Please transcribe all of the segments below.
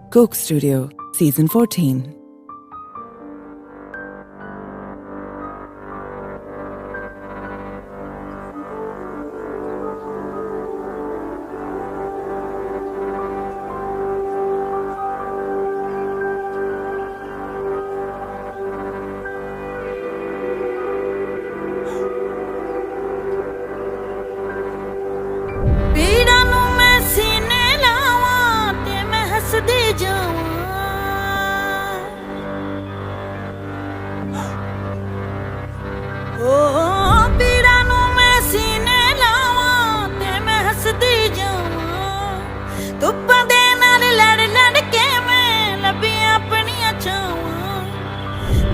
Coke Studio, Season 14.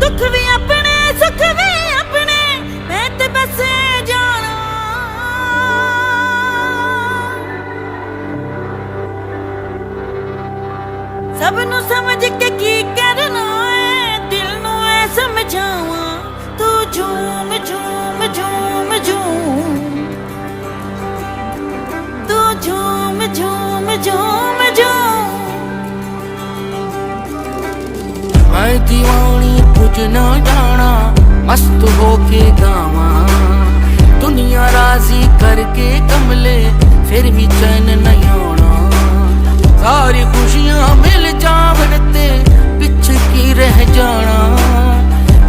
दुख भी अपने सुख भी अपने मैं ते बस जाना सब नू समझ के की करना है दिल नू ऐ समझावा तू झूम झूम झूम झूम तू झूम झूम झूम झूम मैं दीवानी कुछ न जाना मस्त होके गावा दुनिया राजी करके कमले फिर भी चैन नहीं आना सारी खुशियां मिल जावनते पीछे की रह जाना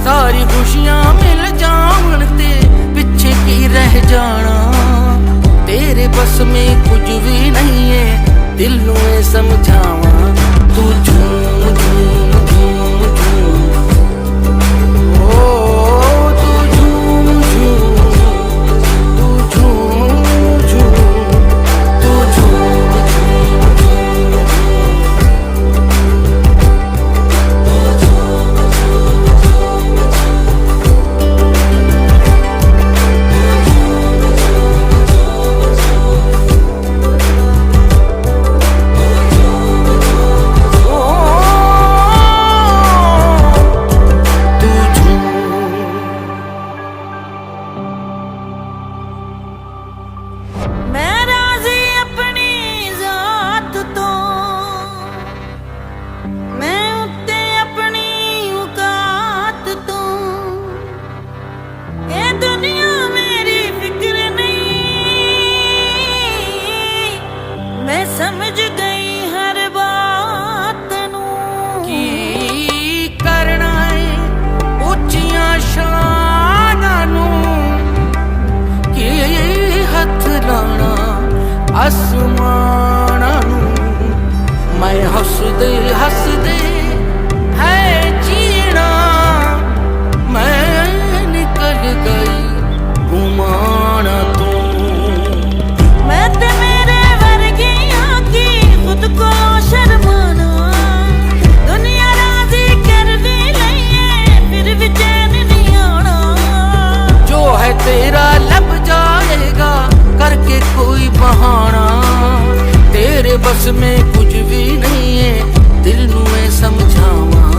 सारी खुशियां मिल जावनते पीछे की रह जाना तेरे बस में कुछ भी नहीं है दिल नू समझावा तू झूम झूम झूम समझ गई हर बात नू की करना है ऊंचिया शाना नू की हथ लाना आसमाना नू मैं हसदे हसदे है जीना मैं निकल गई घुमाना तू खुद को शर्माना दुनिया राजी कर भी लइए फिर भी चैन नहीं आना जो है तेरा लब जाएगा करके कोई बहाना तेरे बस में कुछ भी नहीं है दिल नू समझावा